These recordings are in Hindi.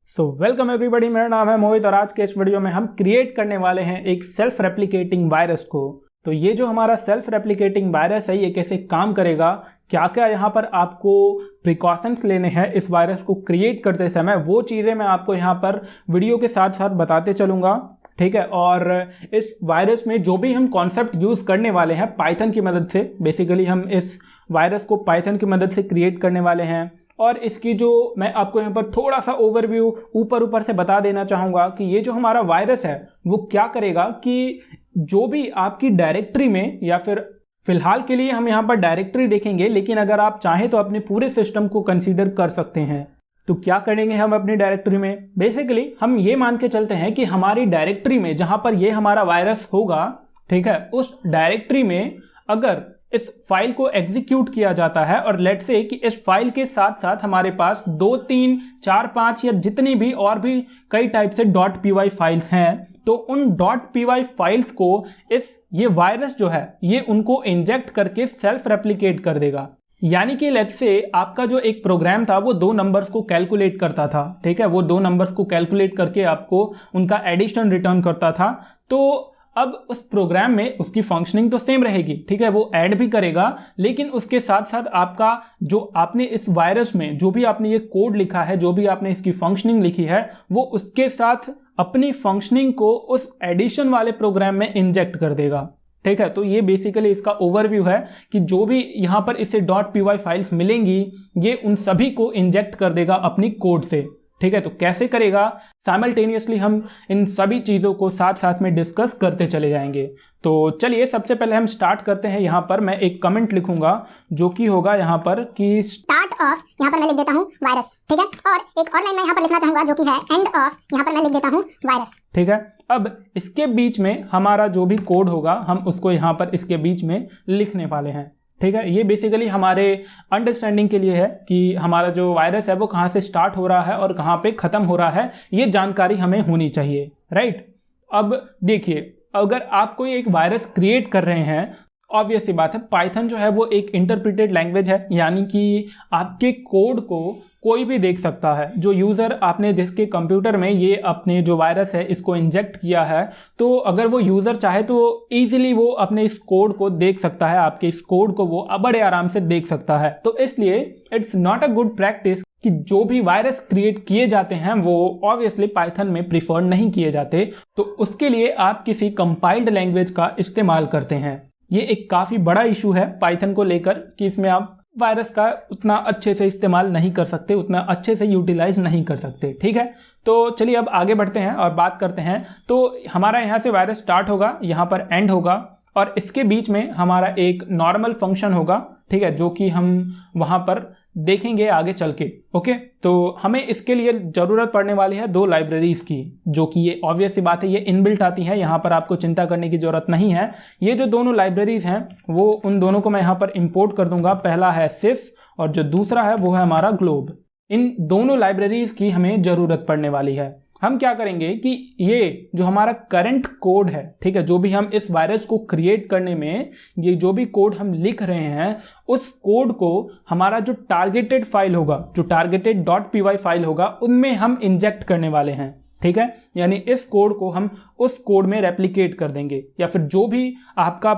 वेलकम एवरीबॉडी, मेरा नाम है मोहित और आज के इस वीडियो में हम क्रिएट करने वाले हैं एक सेल्फ रेप्लिकेटिंग वायरस को। तो ये जो हमारा सेल्फ रेप्लिकेटिंग वायरस है ये कैसे काम करेगा, क्या क्या यहाँ पर आपको प्रिकॉशंस लेने हैं इस वायरस को क्रिएट करते समय, वो चीज़ें मैं आपको यहाँ पर वीडियो के साथ साथ बताते चलूँगा। ठीक है, और इस वायरस में जो भी हम कॉन्सेप्ट यूज़ करने वाले हैं पाइथन की मदद से, बेसिकली हम इस वायरस को पाइथन की मदद से क्रिएट करने वाले हैं। और इसकी जो मैं आपको यहाँ पर थोड़ा सा ओवरव्यू ऊपर से बता देना चाहूँगा कि ये जो हमारा वायरस है वो क्या करेगा कि जो भी आपकी डायरेक्टरी में, या फिर फिलहाल के लिए हम यहाँ पर डायरेक्टरी देखेंगे, लेकिन अगर आप चाहें तो अपने पूरे सिस्टम को कंसीडर कर सकते हैं। तो क्या करेंगे हम अपनी डायरेक्टरी में, बेसिकली हम ये मान के चलते हैं कि हमारी डायरेक्टरी में जहाँ पर ये हमारा वायरस होगा, ठीक है, उस डायरेक्टरी में अगर इस फाइल को एग्जीक्यूट किया जाता है और लेट्स से कि इस फाइल के साथ साथ हमारे पास 2, 3, 4, 5 या जितनी भी और भी कई टाइप से .py फाइल्स हैं, तो उन .py फाइल्स को ये वायरस जो है ये उनको इंजेक्ट करके सेल्फ रेप्लिकेट कर देगा। यानी कि लेट्स से आपका जो एक प्रोग्राम था वो 2 नंबर्स को कैलकुलेट करता था, ठीक है, वो 2 नंबर्स को कैलकुलेट करके आपको उनका एडिशन रिटर्न करता था। तो अब उस प्रोग्राम में उसकी फंक्शनिंग तो सेम रहेगी, ठीक है, वो ऐड भी करेगा, लेकिन उसके साथ साथ आपका जो आपने इस वायरस में जो भी आपने ये कोड लिखा है, जो भी आपने इसकी फंक्शनिंग लिखी है, वो उसके साथ अपनी फंक्शनिंग को उस एडिशन वाले प्रोग्राम में इंजेक्ट कर देगा। ठीक है, तो ये बेसिकली इसका ओवरव्यू है कि जो भी यहाँ पर इसे .py फाइल्स मिलेंगी ये उन सभी को इंजेक्ट कर देगा अपनी कोड से। ठीक है, तो कैसे करेगा, साइमल्टेनियसली हम इन सभी चीज़ों को साथ साथ में डिस्कस करते चले जाएंगे। तो चलिए सबसे पहले हम स्टार्ट करते हैं। यहाँ पर मैं एक कमेंट लिखूंगा जो कि होगा यहाँ पर कि स्टार्ट ऑफ, यहाँ पर मैं लिख देता हूँ वायरस, ठीक है, और एक और लाइन मैं यहाँ पर लिखना चाहूंगा जो कि है एंड ऑफ, यहाँ पर मैं लिख देता हूँ वायरस। ठीक है, अब इसके बीच में हमारा जो भी कोड होगा हम उसको यहाँ पर इसके बीच में लिखने वाले हैं। ठीक है, ये बेसिकली हमारे अंडरस्टैंडिंग के लिए है कि हमारा जो वायरस है वो कहाँ से स्टार्ट हो रहा है और कहाँ पे ख़त्म हो रहा है, ये जानकारी हमें होनी चाहिए, राइट। अब देखिए, अगर आप कोई एक वायरस क्रिएट कर रहे हैं, ऑब्वियस सी बात है पाइथन जो है वो एक इंटरप्रेटेड लैंग्वेज है, यानी कि आपके कोड को कोई भी देख सकता है। जो यूज़र आपने जिसके कंप्यूटर में ये अपने जो वायरस है इसको इंजेक्ट किया है, तो अगर वो यूज़र चाहे तो ईजिली वो अपने इस कोड को देख सकता है, आपके इस कोड को वो बड़े आराम से देख सकता है। तो इसलिए it's not a good practice कि जो भी वायरस क्रिएट किए जाते हैं वो ऑब्वियसली पाइथन में प्रिफर्ड नहीं किए जाते, तो उसके लिए आप किसी कंपाइल्ड लैंग्वेज का इस्तेमाल करते हैं। ये एक काफ़ी बड़ा इशू है पाइथन को लेकर कि इसमें आप वायरस का उतना अच्छे से इस्तेमाल नहीं कर सकते, उतना अच्छे से यूटिलाइज नहीं कर सकते। ठीक है, तो चलिए अब आगे बढ़ते हैं और बात करते हैं। तो हमारा यहाँ से वायरस स्टार्ट होगा, यहाँ पर एंड होगा और इसके बीच में हमारा एक नॉर्मल फंक्शन होगा, ठीक है, जो कि हम वहाँ पर देखेंगे आगे चल के। ओके, तो हमें इसके लिए ज़रूरत पड़ने वाली है 2 लाइब्रेरीज़ की, जो कि ये ऑब्वियस सी बात है ये इनबिल्ट आती है, यहाँ पर आपको चिंता करने की ज़रूरत नहीं है। ये जो दोनों लाइब्रेरीज़ हैं वो उन दोनों को मैं यहाँ पर इंपोर्ट कर दूंगा। पहला है सिस और जो दूसरा है वो है हमारा ग्लोब। इन दोनों लाइब्रेरीज़ की हमें ज़रूरत पड़ने वाली है। हम क्या करेंगे कि ये जो हमारा करंट कोड है, ठीक है, जो भी हम इस वायरस को क्रिएट करने में ये जो भी कोड हम लिख रहे हैं, उस कोड को हमारा जो टारगेटेड फाइल होगा, जो टारगेटेड .py फाइल होगा, उनमें हम इंजेक्ट करने वाले हैं। ठीक है, यानी इस कोड को हम उस कोड में रेप्लिकेट कर देंगे, या फिर जो भी आपका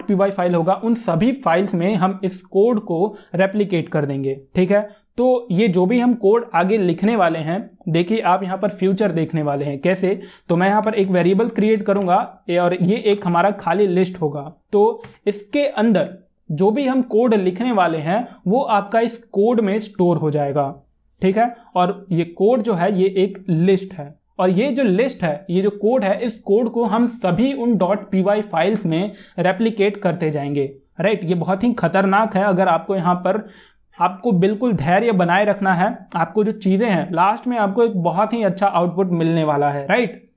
.py फाइल होगा उन सभी फाइल्स में हम इस कोड को रेप्लिकेट कर देंगे। ठीक है, तो ये जो भी हम कोड आगे लिखने वाले हैं, देखिए आप यहाँ पर फ्यूचर देखने वाले हैं। कैसे, तो मैं यहाँ पर एक वेरिएबल क्रिएट करूँगा और ये एक हमारा खाली लिस्ट होगा। तो इसके अंदर जो भी हम कोड लिखने वाले हैं वो आपका इस कोड में स्टोर हो जाएगा। ठीक है, और ये कोड जो है ये एक लिस्ट है, और ये जो लिस्ट है, ये जो कोड है, इस कोड को हम सभी उन .py फाइल्स में रेप्लिकेट करते जाएंगे। राइट, ये बहुत ही खतरनाक है। अगर आपको यहाँ पर आपको बिल्कुल धैर्य बनाए रखना है, आपको जो चीज़ें हैं लास्ट में आपको एक बहुत ही अच्छा आउटपुट मिलने वाला है। राइट,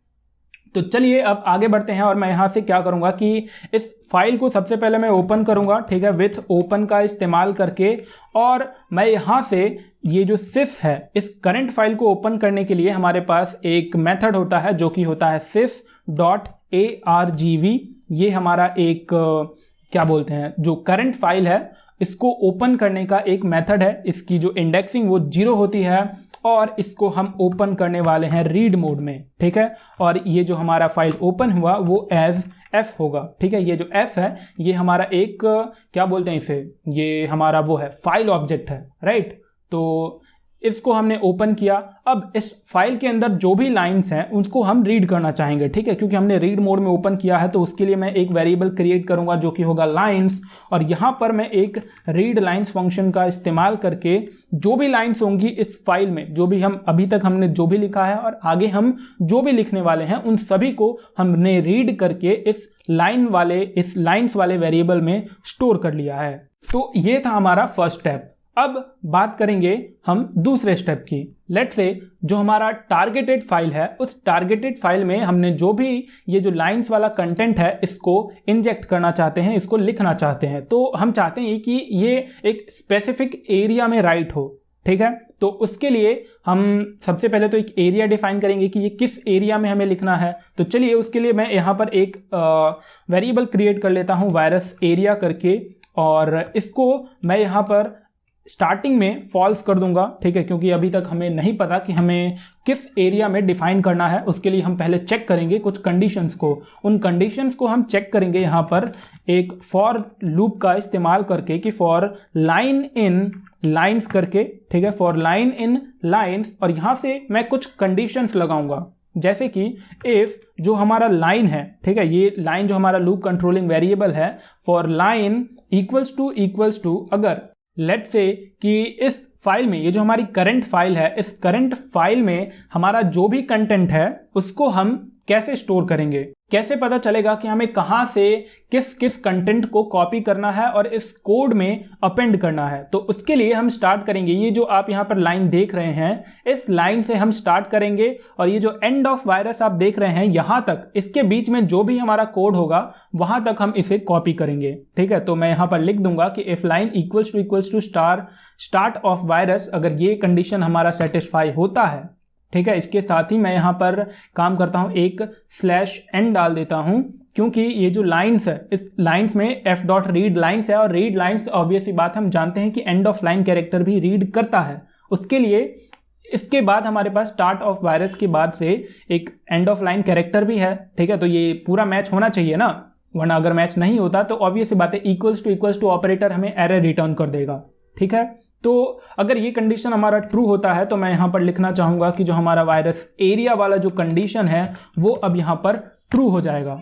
तो चलिए अब आगे बढ़ते हैं और मैं यहाँ से क्या करूँगा कि इस फाइल को सबसे पहले मैं ओपन करूँगा, ठीक है, विथ ओपन का इस्तेमाल करके, और मैं यहाँ से ये जो sys है, इस करंट फाइल को ओपन करने के लिए हमारे पास एक मेथड होता है जो कि होता है sys.argv। ये हमारा एक क्या बोलते हैं, जो करंट फाइल है इसको ओपन करने का एक मेथड है। इसकी जो इंडेक्सिंग वो 0 होती है और इसको हम ओपन करने वाले हैं रीड मोड में, ठीक है। और ये जो हमारा फाइल ओपन हुआ वो एज एफ होगा, ठीक है। ये जो एफ है ये हमारा एक क्या बोलते हैं इसे, ये हमारा वो है फाइल ऑब्जेक्ट है, राइट। तो इसको हमने ओपन किया। अब इस फाइल के अंदर जो भी लाइंस हैं उसको हम रीड करना चाहेंगे, ठीक है। क्योंकि हमने रीड मोड में ओपन किया है तो उसके लिए मैं एक वेरिएबल क्रिएट करूंगा जो कि होगा लाइंस, और यहाँ पर मैं एक रीड लाइंस फंक्शन का इस्तेमाल करके जो भी लाइंस होंगी इस फाइल में, जो भी हम अभी तक हमने जो भी लिखा है और आगे हम जो भी लिखने वाले हैं उन सभी को हमने रीड करके इस लाइंस वाले वेरिएबल में स्टोर कर लिया है। तो ये था हमारा फर्स्ट स्टेप। अब बात करेंगे हम दूसरे स्टेप की। लेट्स से जो हमारा टारगेटेड फाइल है उस टारगेटेड फाइल में हमने जो भी ये जो लाइंस वाला कंटेंट है इसको इंजेक्ट करना चाहते हैं, इसको लिखना चाहते हैं। तो हम चाहते हैं कि ये एक स्पेसिफिक एरिया में राइट हो, ठीक है। तो उसके लिए हम सबसे पहले तो एक एरिया डिफाइन करेंगे कि ये किस एरिया में हमें लिखना है। तो चलिए उसके लिए मैं यहाँ पर एक वेरिएबल क्रिएट कर लेता हूँ वायरस एरिया करके, और इसको मैं यहाँ पर स्टार्टिंग में फॉल्स कर दूंगा, ठीक है। क्योंकि अभी तक हमें नहीं पता कि हमें किस एरिया में डिफाइन करना है। उसके लिए हम पहले चेक करेंगे कुछ कंडीशंस को। उन कंडीशंस को हम चेक करेंगे यहाँ पर एक फॉर लूप का इस्तेमाल करके कि फॉर लाइन इन लाइंस करके, ठीक है, फॉर लाइन इन लाइंस। और यहाँ से मैं कुछ कंडीशंस लगाऊंगा, जैसे कि इफ जो हमारा लाइन है, ठीक है, ये लाइन जो हमारा लूप कंट्रोलिंग वेरिएबल है, फॉर लाइन इक्वल्स टू अगर लेट्स से कि इस फाइल में, ये जो हमारी करंट फाइल है, इस करंट फाइल में हमारा जो भी कंटेंट है उसको हम कैसे स्टोर करेंगे, कैसे पता चलेगा कि हमें कहां से किस किस कंटेंट को कॉपी करना है और इस कोड में अपेंड करना है। तो उसके लिए हम स्टार्ट करेंगे, ये जो आप यहां पर लाइन देख रहे हैं इस लाइन से हम स्टार्ट करेंगे, और ये जो एंड ऑफ वायरस आप देख रहे हैं यहां तक, इसके बीच में जो भी हमारा कोड होगा वहां तक हम इसे कॉपी करेंगे, ठीक है। तो मैं यहां पर लिख दूंगा कि if line equals to start of virus, अगर ये कंडीशन हमारा सेटिस्फाई होता है, ठीक है। इसके साथ ही मैं यहाँ पर काम करता हूँ, एक /n डाल देता हूँ, क्योंकि ये जो लाइंस है इस लाइंस में f.read लाइंस है, और रीड लाइंस ऑब्वियस सी बात हम जानते हैं कि एंड ऑफ लाइन कैरेक्टर भी रीड करता है। उसके लिए इसके बाद हमारे पास स्टार्ट ऑफ वायरस के बाद से एक एंड ऑफ लाइन कैरेक्टर भी है, ठीक है। तो ये पूरा मैच होना चाहिए ना, वरना अगर मैच नहीं होता तो ऑब्वियस सी बात है इक्वल्स टू ऑपरेटर हमें एरर रिटर्न कर देगा, ठीक है। तो अगर ये कंडीशन हमारा ट्रू होता है तो मैं यहाँ पर लिखना चाहूँगा कि जो हमारा वायरस एरिया वाला जो कंडीशन है वो अब यहाँ पर ट्रू हो जाएगा।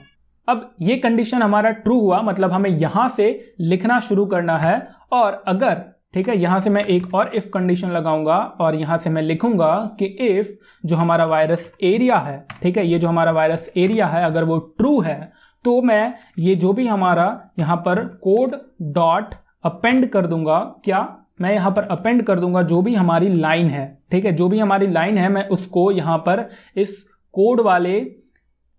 अब ये कंडीशन हमारा ट्रू हुआ, मतलब हमें यहाँ से लिखना शुरू करना है। और अगर, ठीक है, यहाँ से मैं एक और इफ कंडीशन लगाऊंगा और यहाँ से मैं लिखूंगा कि इफ जो हमारा वायरस एरिया है, ठीक है, ये जो हमारा वायरस एरिया है अगर वो ट्रू है तो मैं ये जो भी हमारा यहाँ पर कोड डॉट अपेंड कर दूंगा, क्या मैं यहाँ पर अपेंड कर दूंगा जो भी हमारी लाइन है, ठीक है, जो भी हमारी लाइन है मैं उसको यहाँ पर इस कोड वाले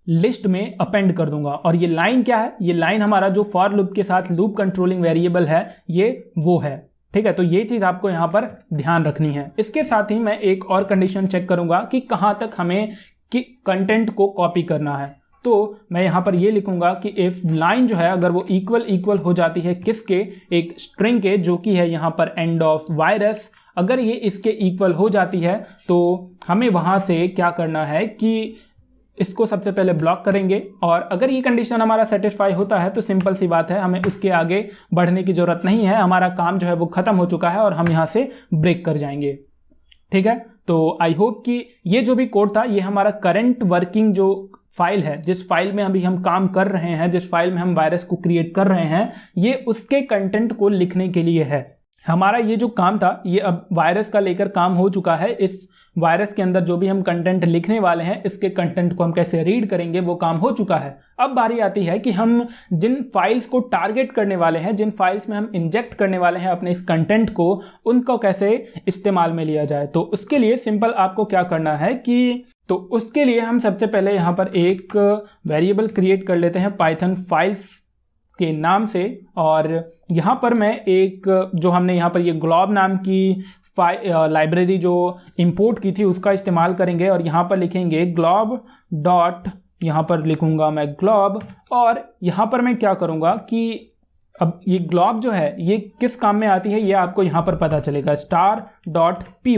लिस्ट में अपेंड कर दूंगा। और ये लाइन क्या है, ये लाइन हमारा जो फॉर लूप के साथ लूप कंट्रोलिंग वेरिएबल है ये वो है, ठीक है। तो ये चीज आपको यहाँ पर ध्यान रखनी है। इसके साथ ही मैं एक और कंडीशन चेक करूंगा कि कहाँ तक हमें कंटेंट को कॉपी करना है। तो मैं यहाँ पर ये लिखूंगा कि इफ लाइन जो है अगर वो इक्वल हो जाती है किसके, एक स्ट्रिंग के, जो कि है यहाँ पर एंड ऑफ वायरस, अगर ये इसके इक्वल हो जाती है तो हमें वहाँ से क्या करना है कि इसको सबसे पहले ब्लॉक करेंगे। और अगर ये कंडीशन हमारा सेटिस्फाई होता है तो सिंपल सी बात है, हमें उसके आगे बढ़ने की जरूरत नहीं है, हमारा काम जो है वो खत्म हो चुका है और हम यहाँ से ब्रेक कर जाएंगे, ठीक है। तो आई होप कि ये जो भी कोड था ये हमारा करंट वर्किंग जो फाइल है, जिस फाइल में अभी हम काम कर रहे हैं, जिस फाइल में हम वायरस को क्रिएट कर रहे हैं, ये उसके कंटेंट को लिखने के लिए है। हमारा ये जो काम था ये अब वायरस का लेकर काम हो चुका है। इस वायरस के अंदर जो भी हम कंटेंट लिखने वाले हैं इसके कंटेंट को हम कैसे रीड करेंगे वो काम हो चुका है। अब बारी आती है कि हम जिन फाइल्स को टारगेट करने वाले हैं, जिन फाइल्स में हम इंजेक्ट करने वाले हैं अपने इस कंटेंट को, उनको कैसे इस्तेमाल में लिया जाए। तो उसके लिए सिंपल आपको क्या करना है कि, तो उसके लिए हम सबसे पहले यहाँ पर एक वेरिएबल क्रिएट कर लेते हैं पाइथन फाइल्स के नाम से, और यहाँ पर मैं एक जो हमने यहाँ पर ये ग्लोब नाम की लाइब्रेरी जो इंपोर्ट की थी उसका इस्तेमाल करेंगे, और यहाँ पर लिखेंगे ग्लोब डॉट, यहाँ पर लिखूंगा मैं ग्लोब, और यहाँ पर मैं क्या करूँगा कि अब ये ग्लोब जो है ये किस काम में आती है ये आपको यहाँ पर पता चलेगा, star.py,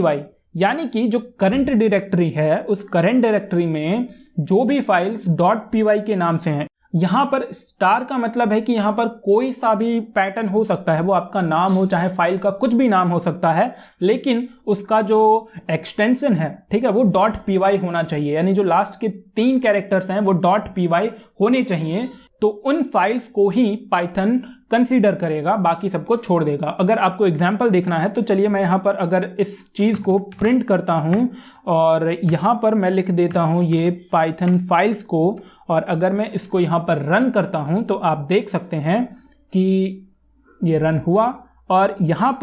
यानी कि जो करंट डायरेक्टरी है उस करंट डायरेक्टरी में जो भी फाइल्स .py के नाम से हैं, यहाँ पर स्टार का मतलब है कि यहाँ पर कोई सा भी पैटर्न हो सकता है, वो आपका नाम हो चाहे फाइल का कुछ भी नाम हो सकता है, लेकिन उसका जो एक्सटेंशन है, ठीक है, वो .py होना चाहिए। यानी जो लास्ट के 3 कैरेक्टर्स हैं वो .py होने चाहिए। तो उन फाइल्स को ही पाइथन कंसीडर करेगा, बाकी सबको छोड़ देगा। अगर आपको एग्जाम्पल देखना है तो चलिए मैं यहाँ पर अगर इस चीज़ को प्रिंट करता हूँ और यहाँ पर मैं लिख देता हूँ ये पाइथन फाइल्स को, और अगर मैं इसको यहाँ पर रन करता हूँ तो आप देख सकते हैं कि ये रन हुआ। और यहाँ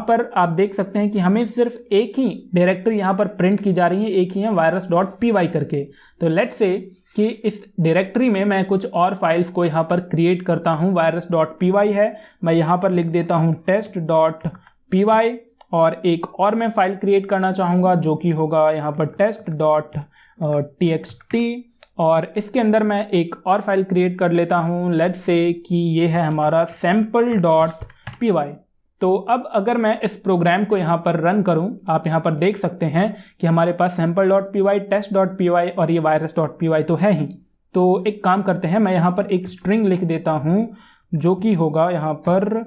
पर आप देख सकते हैं कि हमें सिर्फ एक ही डायरेक्टरी यहाँ पर प्रिंट की जा रही है, एक ही है virus.py करके। तो लेट्स से कि इस डायरेक्टरी में मैं कुछ और फाइल्स को यहाँ पर क्रिएट करता हूँ। virus.py है, मैं यहाँ पर लिख देता हूँ test.py, और एक और मैं फाइल क्रिएट करना चाहूँगा जो कि होगा यहाँ पर test.txt, और इसके अंदर मैं एक और फाइल क्रिएट कर लेता हूँ। लेट्स से कि ये है हमारा sample.py। तो अब अगर मैं इस प्रोग्राम को यहाँ पर रन करूँ, आप यहाँ पर देख सकते हैं कि हमारे पास sample.py, test.py और ये virus.py तो है ही। तो एक काम करते हैं, मैं यहाँ पर एक स्ट्रिंग लिख देता हूँ जो कि होगा यहाँ पर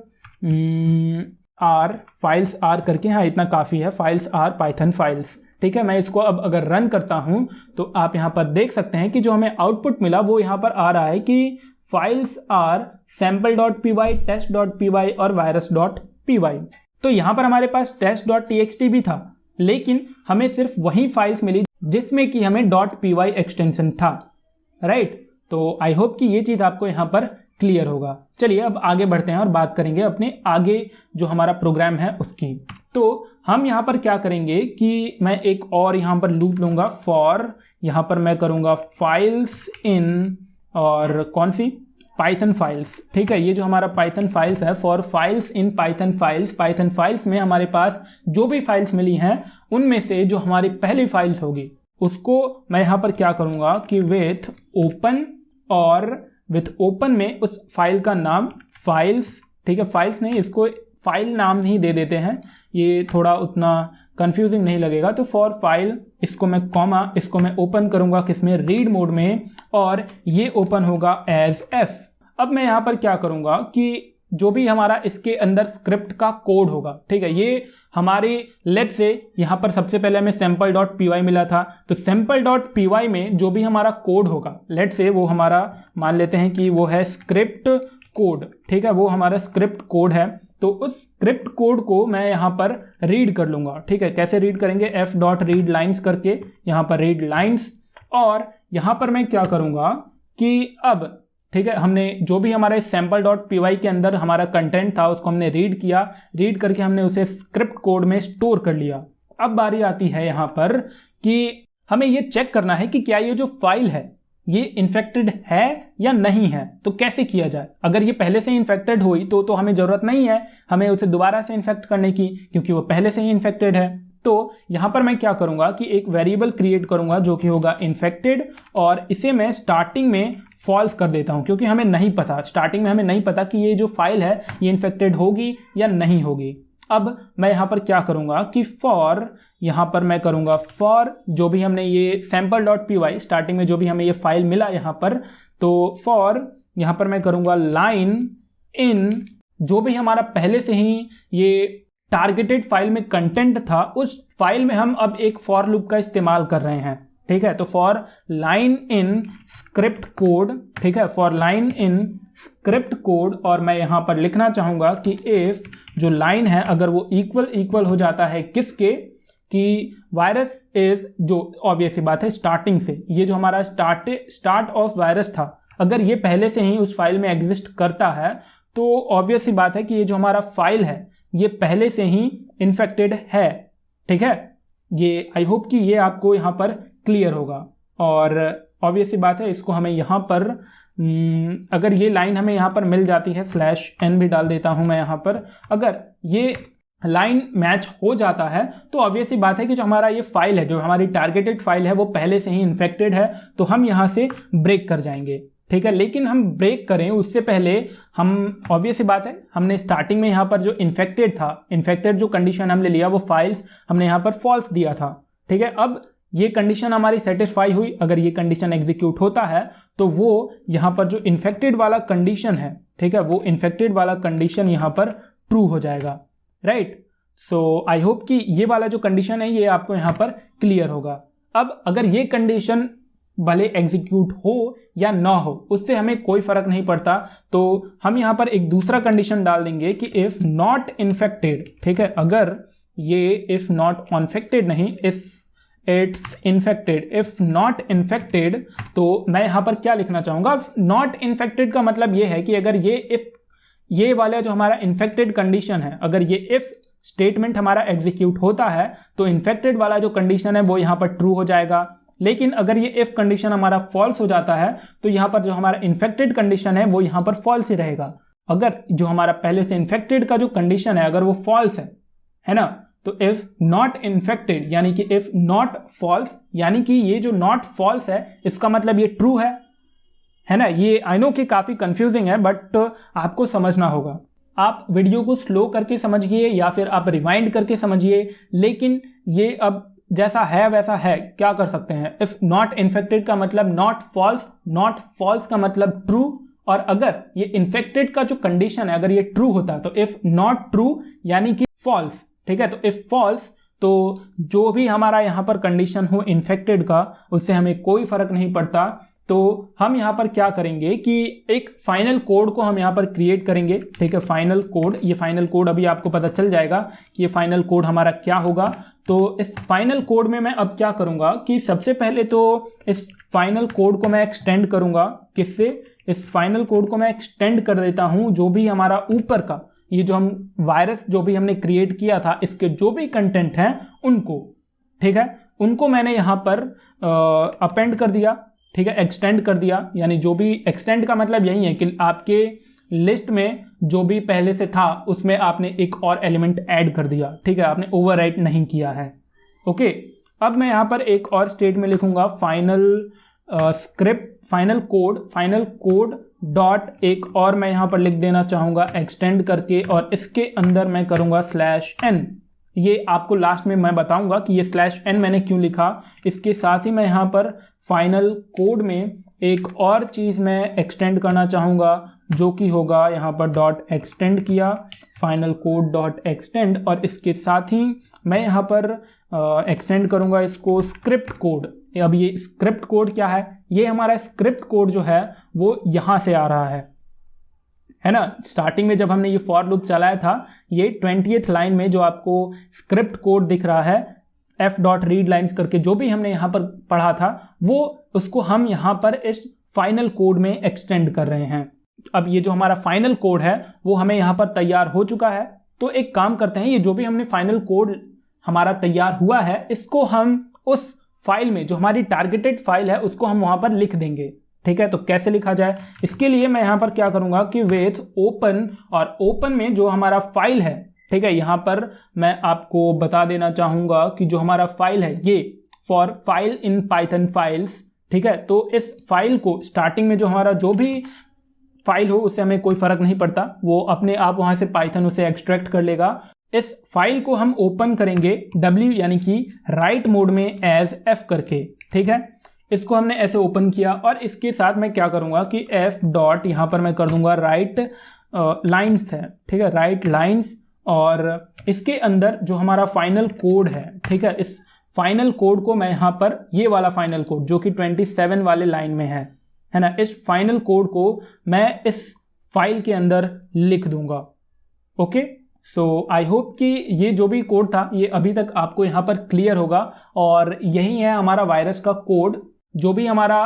r फाइल्स r करके, हाँ इतना काफ़ी है, फाइल्स r पाइथन फाइल्स, ठीक है। मैं इसको अब अगर रन करता हूँ तो आप यहाँ पर देख सकते हैं कि जो हमें आउटपुट मिला वो यहाँ पर आ रहा है कि फाइल्स r sample.py, test.py और virus.py। तो यहाँ पर हमारे पास test.txt भी था, लेकिन हमें सिर्फ वही फाइल्स मिली जिसमें कि हमें .py एक्सटेंशन था, राइट। तो आई होप कि ये चीज़ आपको यहाँ पर क्लियर होगा। चलिए अब आगे बढ़ते हैं और बात करेंगे अपने आगे जो हमारा प्रोग्राम है उसकी। तो हम यहाँ पर क्या करेंगे कि मैं एक और यहाँ पर लूप लूँगा फॉर, यहाँ पर मैं करूँगा फाइल्स इन, और कौन सी, पाइथन फाइल्स, ठीक है। ये जो हमारा पाइथन फाइल्स है, for files in Python files. Python files में हमारे पास जो भी फाइल्स मिली हैं उनमें से जो हमारी पहली फाइल्स होगी उसको मैं यहाँ पर क्या करूँगा कि विथ ओपन, और विथ ओपन में उस फाइल का नाम फाइल्स, ठीक है, फाइल्स नहीं, इसको फाइल नाम ही दे देते हैं, ये थोड़ा उतना कंफ्यूजिंग नहीं लगेगा। तो फॉर फाइल, इसको मैं कॉमा, इसको मैं ओपन करूंगा किसमें, रीड मोड में, और ये ओपन होगा एज एफ। अब मैं यहाँ पर क्या करूंगा कि जो भी हमारा इसके अंदर स्क्रिप्ट का कोड होगा, ठीक है, ये हमारे लेट से यहाँ पर सबसे पहले हमें sample.py मिला था, तो sample.py में जो भी हमारा कोड होगा, लेट से वो हमारा मान लेते हैं कि वो है स्क्रिप्ट कोड, ठीक है, वो हमारा स्क्रिप्ट कोड है। तो उस स्क्रिप्ट कोड को मैं यहाँ पर रीड कर लूँगा, ठीक है। कैसे रीड करेंगे, f.readlines करके यहाँ पर रीड लाइन्स, और यहाँ पर मैं क्या करूँगा कि अब, ठीक है, हमने जो भी हमारे sample.py के अंदर हमारा कंटेंट था उसको हमने रीड किया, रीड करके हमने उसे स्क्रिप्ट कोड में स्टोर कर लिया। अब बारी आती है यहाँ पर कि हमें ये चेक करना है कि क्या ये जो फाइल है ये इन्फेक्टेड है या नहीं है। तो कैसे किया जाए, अगर ये पहले से ही इन्फेक्टेड हुई तो हमें ज़रूरत नहीं है हमें उसे दोबारा से इन्फेक्ट करने की, क्योंकि वो पहले से ही इन्फेक्टेड है। तो यहाँ पर मैं क्या करूँगा कि एक वेरिएबल क्रिएट करूँगा जो कि होगा इन्फेक्टेड, और इसे मैं स्टार्टिंग में फॉल्स कर देता हूँ, क्योंकि हमें नहीं पता, स्टार्टिंग में हमें नहीं पता कि ये जो फाइल है ये इन्फेक्टेड होगी या नहीं होगी। अब मैं यहाँ पर क्या करूँगा कि फॉर, यहाँ पर मैं करूँगा फॉर जो भी हमने ये sample.py स्टार्टिंग में जो भी हमें ये फाइल मिला यहाँ पर, तो फॉर यहाँ पर मैं करूँगा लाइन इन, जो भी हमारा पहले से ही ये टारगेटेड फाइल में कंटेंट था उस फाइल में हम अब एक फॉर लूप का इस्तेमाल कर रहे हैं, ठीक है। तो for line in script code, ठीक है, for line in script code, और मैं यहाँ पर लिखना चाहूँगा कि इफ जो लाइन है अगर वो इक्वल हो जाता है किसके, कि वायरस इज, जो ऑब्वियस सी बात है स्टार्टिंग से, ये जो हमारा स्टार्ट ऑफ वायरस था अगर ये पहले से ही उस फाइल में एग्जिस्ट करता है तो ऑब्वियस सी बात है कि ये जो हमारा फाइल है ये पहले से ही इन्फेक्टेड है, ठीक है। ये आई होप कि ये आपको यहाँ पर क्लियर होगा। और ऑब्वियस सी बात है इसको हमें यहाँ पर अगर ये लाइन हमें यहाँ पर मिल जाती है, /n भी डाल देता हूँ मैं यहाँ पर, अगर ये लाइन मैच हो जाता है तो ऑब्वियस सी बात है कि जो हमारा ये फाइल है, जो हमारी टारगेटेड फाइल है वो पहले से ही इन्फेक्टेड है, तो हम यहाँ से ब्रेक कर जाएंगे, ठीक है। लेकिन हम ब्रेक करें उससे पहले हम, ऑब्वियस सी बात है, हमने स्टार्टिंग में यहाँ पर जो इन्फेक्टेड था, इन्फेक्टेड जो कंडीशन हमने लिया वो फाइल्स हमने यहाँ पर फॉल्स दिया था, ठीक है। अब ये कंडीशन हमारी सेटिस्फाई हुई, अगर ये कंडीशन एग्जीक्यूट होता है तो वो यहाँ पर जो इन्फेक्टेड वाला कंडीशन है, ठीक है, वो इन्फेक्टेड वाला कंडीशन यहाँ पर ट्रू हो जाएगा, राइट। सो आई होप कि ये वाला जो कंडीशन है ये आपको यहाँ पर क्लियर होगा। अब अगर ये कंडीशन भले एग्जीक्यूट हो या ना हो उससे हमें कोई फर्क नहीं पड़ता, तो हम यहाँ पर एक दूसरा कंडीशन डाल देंगे कि इफ नॉट इन्फेक्टेड, ठीक है, अगर ये इफ नॉट इन्फेक्टेड नहीं, it's infected, if not infected, तो मैं यहाँ पर क्या लिखना चाहूंगा, नॉट इन्फेक्टेड का मतलब ये है कि अगर ये वाला जो हमारा इन्फेक्टेड कंडीशन है, अगर ये इफ स्टेटमेंट हमारा एग्जीक्यूट होता है तो इन्फेक्टेड वाला जो कंडीशन है वो यहाँ पर ट्रू हो जाएगा। लेकिन अगर ये इफ कंडीशन हमारा फॉल्स हो जाता है तो यहाँ पर जो हमारा इन्फेक्टेड कंडीशन है वो यहाँ पर फॉल्स ही रहेगा। अगर जो हमारा पहले से इन्फेक्टेड का जो कंडीशन है अगर वो फॉल्स है ना, तो इफ नॉट इन्फेक्टेड यानी कि इफ नॉट फॉल्स, यानी कि ये जो नॉट फॉल्स है इसका मतलब ये ट्रू है ना। ये आई नो कि काफी कंफ्यूजिंग है बट आपको समझना होगा। आप वीडियो को स्लो करके समझिए या फिर आप रिवाइंड करके समझिए, लेकिन ये अब जैसा है वैसा है, क्या कर सकते हैं। इफ नॉट इन्फेक्टेड का मतलब नॉट फॉल्स का मतलब ट्रू, और अगर ये इन्फेक्टेड का जो कंडीशन है अगर ये ट्रू होता है तो इफ नॉट ट्रू यानी कि फॉल्स, ठीक है। तो इफ फॉल्स तो जो भी हमारा यहाँ पर कंडीशन हो इन्फेक्टेड का उससे हमें कोई फर्क नहीं पड़ता। तो हम यहाँ पर क्या करेंगे कि एक फाइनल कोड को हम यहाँ पर क्रिएट करेंगे, ठीक है। फाइनल कोड, ये फाइनल कोड अभी आपको पता चल जाएगा कि ये फाइनल कोड हमारा क्या होगा। तो इस फाइनल कोड में मैं अब क्या करूंगा कि सबसे पहले तो इस फाइनल कोड को मैं एक्सटेंड करूंगा, किससे, इस फाइनल कोड को मैं एक्सटेंड कर देता हूं जो भी हमारा ऊपर का ये जो हम वायरस जो भी हमने क्रिएट किया था इसके जो भी कंटेंट हैं उनको, ठीक है, उनको मैंने यहाँ पर अपेंड कर दिया, ठीक है, एक्सटेंड कर दिया। यानी जो भी एक्सटेंड का मतलब यही है कि आपके लिस्ट में जो भी पहले से था उसमें आपने एक और एलिमेंट ऐड कर दिया, ठीक है, आपने ओवरराइट नहीं किया है। ओके, अब मैं यहाँ पर एक और स्टेट में लिखूंगा फाइनल फाइनल कोड डॉट एक और मैं यहाँ पर लिख देना चाहूंगा एक्सटेंड करके, और इसके अंदर मैं करूंगा /n। ये आपको लास्ट में मैं बताऊंगा कि ये /n मैंने क्यों लिखा। इसके साथ ही मैं यहाँ पर फाइनल कोड में एक और चीज़ मैं एक्सटेंड करना चाहूँगा जो कि होगा यहाँ पर डॉट एक्सटेंड किया, फाइनल कोड डॉट एक्सटेंड, और इसके साथ ही मैं यहाँ पर एक्सटेंड करूँगा इसको स्क्रिप्ट कोड। अब ये स्क्रिप्ट कोड क्या है, ये हमारा स्क्रिप्ट कोड जो है वो यहाँ से आ रहा है ना। स्टार्टिंग में जब हमने ये फॉर लूप चलाया था ये 20th लाइन में जो आपको स्क्रिप्ट कोड दिख रहा है f.readlines करके जो भी हमने यहाँ पर पढ़ा था वो उसको हम यहाँ पर इस फाइनल कोड में एक्सटेंड कर रहे हैं। अब ये जो हमारा फाइनल कोड है वो हमें यहाँ पर तैयार हो चुका है। तो एक काम करते हैं, ये जो भी हमने फाइनल कोड हमारा तैयार हुआ है इसको हम उस फाइल में जो हमारी टारगेटेड फाइल है उसको हम वहाँ पर लिख देंगे, ठीक है। तो कैसे लिखा जाए, इसके लिए मैं यहाँ पर क्या करूँगा कि विथ ओपन, और ओपन में जो हमारा फाइल है, ठीक है, यहाँ पर मैं आपको बता देना चाहूँगा कि जो हमारा फाइल है ये for file in Python files, ठीक है। तो इस फाइल को स्टार्टिंग में जो हमारा जो भी फाइल हो उससे हमें कोई फर्क नहीं पड़ता, वो अपने आप वहाँ से पाइथन उसे एक्सट्रैक्ट कर लेगा। इस फाइल को हम ओपन करेंगे W यानी कि राइट मोड में एज F करके, ठीक है। इसको हमने ऐसे ओपन किया और इसके साथ मैं क्या करूँगा कि F डॉट यहाँ पर मैं कर दूंगा राइट लाइन्स है, ठीक है, राइट लाइन्स, और इसके अंदर जो हमारा फाइनल कोड है, ठीक है, इस फाइनल कोड को मैं यहाँ पर ये वाला फाइनल कोड जो कि 27 वाले लाइन में है ना, इस फाइनल कोड को मैं इस फाइल के अंदर लिख दूंगा। ओके, सो आई होप कि ये जो भी कोड था ये अभी तक आपको यहाँ पर क्लियर होगा, और यही है हमारा वायरस का कोड। जो भी हमारा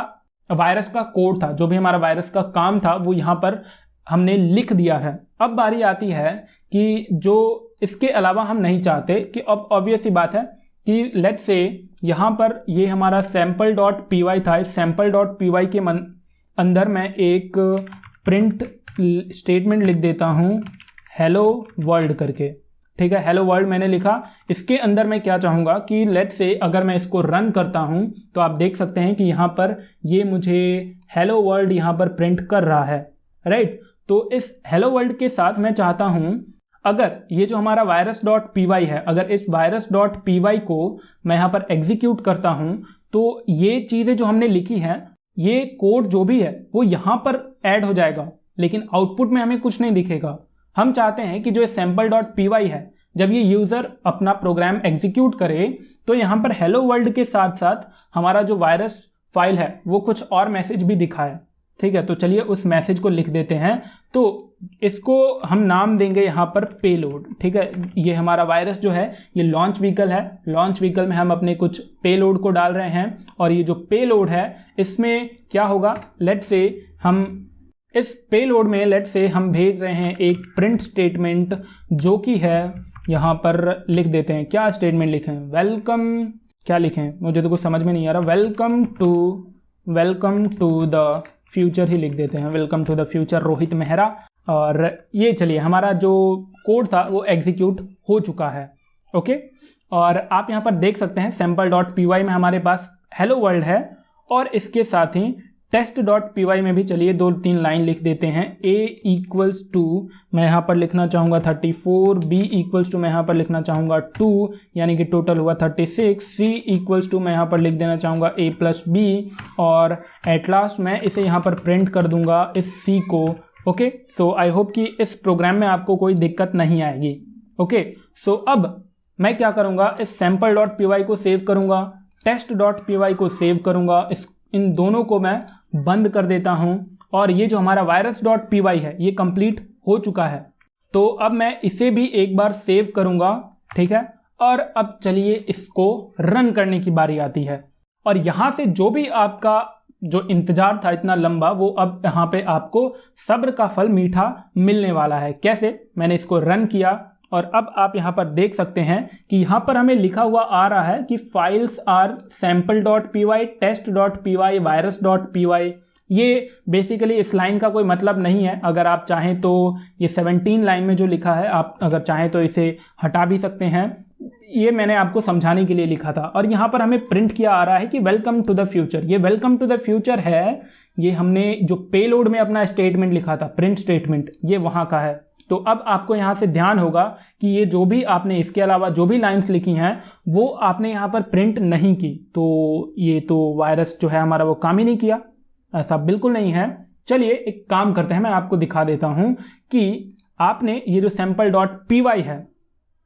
वायरस का कोड था, जो भी हमारा वायरस का काम था वो यहाँ पर हमने लिख दिया है। अब बारी आती है कि जो इसके अलावा हम नहीं चाहते कि अब ऑब्वियस सी बात है कि लेट्स से यहाँ पर ये हमारा sample.py था, इस sample.py के अंदर मैं एक प्रिंट स्टेटमेंट लिख देता हूँ हेलो वर्ल्ड करके, ठीक है, हेलो वर्ल्ड मैंने लिखा। इसके अंदर मैं क्या चाहूँगा कि लेट्स से अगर मैं इसको रन करता हूँ तो आप देख सकते हैं कि यहाँ पर ये मुझे हेलो वर्ल्ड यहाँ पर प्रिंट कर रहा है, राइट। तो इस हेलो वर्ल्ड के साथ मैं चाहता हूँ अगर ये जो हमारा virus.py है, अगर इस virus.py को मैं यहाँ पर एग्जीक्यूट करता हूँ तो ये चीज़ें जो हमने लिखी हैं, ये कोड जो भी है वो यहाँ पर ऐड हो जाएगा, लेकिन आउटपुट में हमें कुछ नहीं दिखेगा। हम चाहते हैं कि जो sample.py है, जब ये यूज़र अपना प्रोग्राम एग्जीक्यूट करे तो यहाँ पर हेलो वर्ल्ड के साथ साथ हमारा जो वायरस फाइल है वो कुछ और मैसेज भी दिखाए, ठीक है। तो चलिए उस मैसेज को लिख देते हैं। तो इसको हम नाम देंगे यहाँ पर पेलोड, ठीक है। ये हमारा वायरस जो है ये लॉन्च व्हीकल है, लॉन्च व्हीकल में हम अपने कुछ पेलोड को डाल रहे हैं और ये जो पेलोड है इसमें क्या होगा, लेट्स से हम इस पेलोड में लेट्स से हम भेज रहे हैं एक प्रिंट स्टेटमेंट जो कि है यहाँ पर लिख देते हैं। क्या स्टेटमेंट लिखें, वेलकम, क्या लिखें मुझे तो कुछ समझ में नहीं आ रहा, वेलकम टू द फ्यूचर ही लिख देते हैं, welcome to the future Rohit Mehra. और ये चलिए हमारा जो कोड था वो एग्जीक्यूट हो चुका है, ओके। और आप यहाँ पर देख सकते हैं sample.py में हमारे पास हेलो वर्ल्ड है और इसके साथ ही test.py में भी चलिए 2-3 लाइन लिख देते हैं। a इक्वल्स टू मैं यहाँ पर लिखना चाहूँगा 34, b इक्वल्स टू मैं यहाँ पर लिखना चाहूँगा 2 यानी कि टोटल हुआ 36, c इक्वल्स टू मैं यहाँ पर लिख देना चाहूँगा a प्लस b और एट लास्ट मैं इसे यहाँ पर प्रिंट कर दूंगा इस c को, ओके। सो आई होप कि इस प्रोग्राम में आपको कोई दिक्कत नहीं आएगी, ओके। सो अब मैं क्या करूँगा, इस sample.py को सेव करूँगा, test.py को सेव करूँगा, इन दोनों को मैं बंद कर देता हूं और ये जो हमारा virus.py है ये कंप्लीट हो चुका है। तो अब मैं इसे भी एक बार सेव करूंगा, ठीक है। और अब चलिए इसको रन करने की बारी आती है और यहां से जो भी आपका जो इंतजार था इतना लंबा, वो अब यहाँ पे आपको सब्र का फल मीठा मिलने वाला है। कैसे, मैंने इसको रन किया और अब आप यहाँ पर देख सकते हैं कि यहाँ पर हमें लिखा हुआ आ रहा है कि files are sample.py, test.py, virus.py। ये बेसिकली इस लाइन का कोई मतलब नहीं है। अगर आप चाहें तो ये 17 लाइन में जो लिखा है आप अगर चाहें तो इसे हटा भी सकते हैं, ये मैंने आपको समझाने के लिए लिखा था। और यहाँ पर हमें प्रिंट किया आ रहा है कि वेलकम टू द फ्यूचर। ये वेलकम टू द फ्यूचर है, ये हमने जो पेलोड में अपना स्टेटमेंट लिखा था, प्रिंट स्टेटमेंट, ये वहाँ का है। तो अब आपको यहाँ से ध्यान होगा कि ये जो भी आपने इसके अलावा जो भी लाइंस लिखी हैं वो आपने यहाँ पर प्रिंट नहीं की, तो ये तो वायरस जो है हमारा वो काम ही नहीं किया, ऐसा बिल्कुल नहीं है। चलिए एक काम करते हैं, मैं आपको दिखा देता हूँ कि आपने ये जो sample.py है,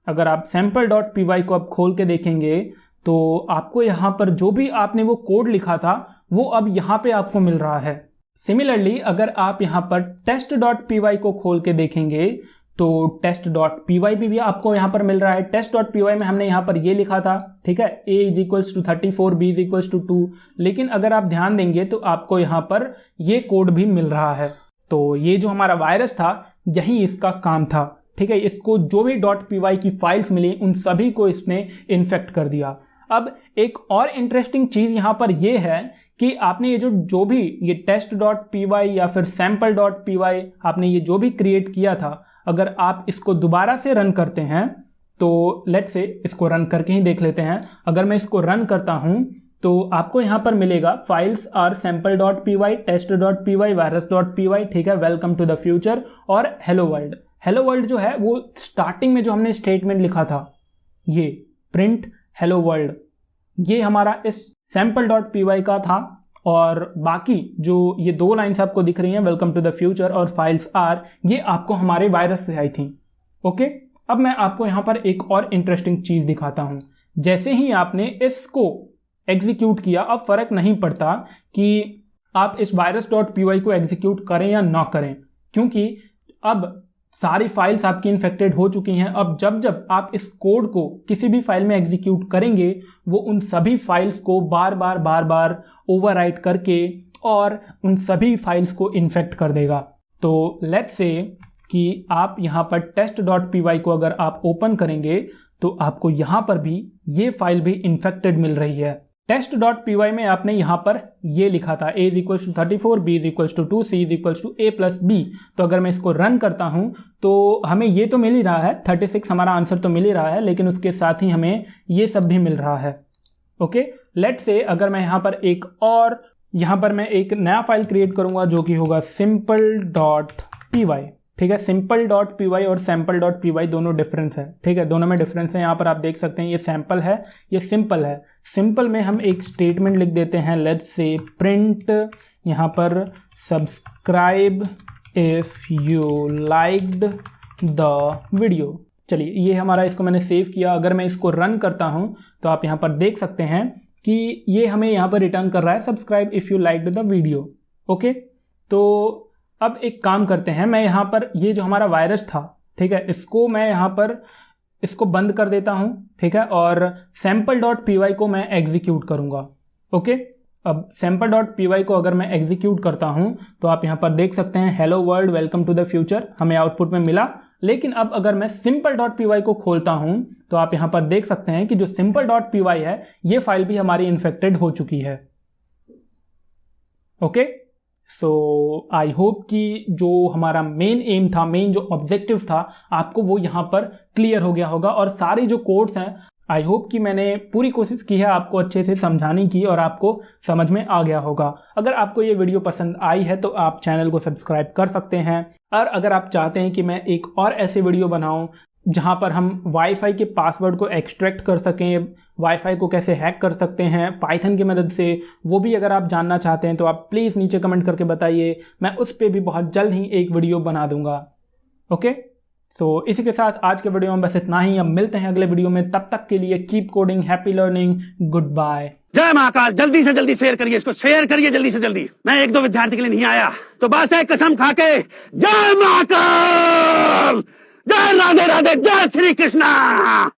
अगर आप sample.py को अब खोल के देखेंगे तो आपको यहाँ पर जो भी आपने वो कोड लिखा था वो अब यहाँ पे आपको मिल रहा है। सिमिलरली अगर आप यहाँ पर test.py को खोल के देखेंगे तो test.py भी आपको यहाँ पर मिल रहा है। test.py में हमने यहाँ पर ये लिखा था, ठीक है, a is equals to 34, b is equals to 2, लेकिन अगर आप ध्यान देंगे तो आपको यहाँ पर ये कोड भी मिल रहा है। तो ये जो हमारा वायरस था यही इसका काम था, ठीक है। इसको जो भी .py की फाइल्स मिली उन सभी को इसने इन्फेक्ट कर दिया। अब एक और इंटरेस्टिंग चीज यहाँ पर ये है कि आपने ये जो भी ये test.py या फिर sample.py आपने ये जो भी क्रिएट किया था, अगर आप इसको दोबारा से रन करते हैं तो लेट्स से इसको रन करके ही देख लेते हैं। अगर मैं इसको रन करता हूं तो आपको यहाँ पर मिलेगा files are sample.py, test.py, virus.py, ठीक है, वेलकम टू द फ्यूचर और हेलो वर्ल्ड। हेलो वर्ल्ड जो है वो स्टार्टिंग में जो हमने स्टेटमेंट लिखा था ये प्रिंट हेलो वर्ल्ड, ये हमारा इस sample.py का था और बाकी जो ये 2 लाइन्स आपको दिख रही हैं वेलकम टू द फ्यूचर और फाइल्स आर, ये आपको हमारे वायरस से आई थी, ओके। अब मैं आपको यहाँ पर एक और इंटरेस्टिंग चीज दिखाता हूँ। जैसे ही आपने इसको एग्जीक्यूट किया, अब फर्क नहीं पड़ता कि आप इस virus.py को एग्जीक्यूट करें या ना करें, क्योंकि अब सारी फाइल्स आपकी इन्फेक्टेड हो चुकी हैं। अब जब आप इस कोड को किसी भी फाइल में एग्जीक्यूट करेंगे वो उन सभी फाइल्स को बार बार ओवरराइट करके और उन सभी फाइल्स को इन्फेक्ट कर देगा। तो लेट्स से कि आप यहाँ पर test.py को अगर आप ओपन करेंगे तो आपको यहाँ पर भी ये फाइल भी इन्फेक्टेड मिल रही है। test.py में आपने यहाँ पर ये लिखा था a is equal to 34, b is equal to 2, c is equal to a plus b। तो अगर मैं इसको रन करता हूँ तो हमें ये तो मिल ही रहा है, 36 हमारा आंसर तो मिल ही रहा है, लेकिन उसके साथ ही हमें ये सब भी मिल रहा है। ओके, लेट से अगर मैं यहाँ पर मैं एक नया फाइल क्रिएट करूँगा जो कि होगा simple.py। ठीक है, simple.py और sample.py दोनों डिफरेंस है। ठीक है, दोनों में डिफरेंस है। यहाँ पर आप देख सकते हैं ये सैम्पल है, ये सिंपल है। सिंपल में हम एक स्टेटमेंट लिख देते हैं, लेट्स से प्रिंट यहाँ पर subscribe if you liked the video. चलिए, ये हमारा, इसको मैंने सेव किया। अगर मैं इसको रन करता हूँ तो आप यहाँ पर देख सकते हैं कि ये हमें यहाँ पर रिटर्न कर रहा है subscribe if you liked the video. Okay, तो अब एक काम करते हैं, मैं यहाँ पर ये जो हमारा वायरस था, ठीक है, इसको मैं यहाँ पर इसको बंद कर देता हूँ। ठीक है, और sample.py को मैं एग्जीक्यूट करूँगा। ओके, अब sample.py को अगर मैं एग्जीक्यूट करता हूँ तो आप यहाँ पर देख सकते हैं hello world welcome to the future हमें आउटपुट में मिला। लेकिन अब अगर मैं simple.py को खोलता हूँ तो आप यहाँ पर देख सकते हैं कि जो simple.py है ये फाइल भी हमारी इन्फेक्टेड हो चुकी है। ओके, सो आई होप कि जो हमारा मेन एम था, मेन जो ऑब्जेक्टिव था, आपको वो यहाँ पर क्लियर हो गया होगा। और सारे जो कोड्स हैं, आई होप कि मैंने पूरी कोशिश की है आपको अच्छे से समझाने की और आपको समझ में आ गया होगा। अगर आपको ये वीडियो पसंद आई है तो आप चैनल को सब्सक्राइब कर सकते हैं। और अगर आप चाहते हैं कि मैं एक और ऐसे वीडियो बनाऊं जहां पर हम वाईफाई के पासवर्ड को एक्सट्रैक्ट कर सकें, वाईफाई को कैसे हैक कर सकते हैं पाइथन की मदद से, वो भी अगर आप जानना चाहते हैं तो आप प्लीज़ नीचे कमेंट करके बताइए। मैं उस पर भी बहुत जल्द ही एक वीडियो बना दूंगा। ओके, तो इसी के साथ आज के वीडियो में बस इतना ही। अब मिलते हैं अगले वीडियो में, तब तक के लिए keep coding, happy learning, good bye. जय महाकाल। जल्दी से जल्दी शेयर करिए, इसको शेयर करिए जल्दी से जल्दी। मैं एक दो विद्यार्थी के लिए नहीं आया तो बस एक कसम खा के, जय महाकाल, जय राधे राधे, जय श्री कृष्णा।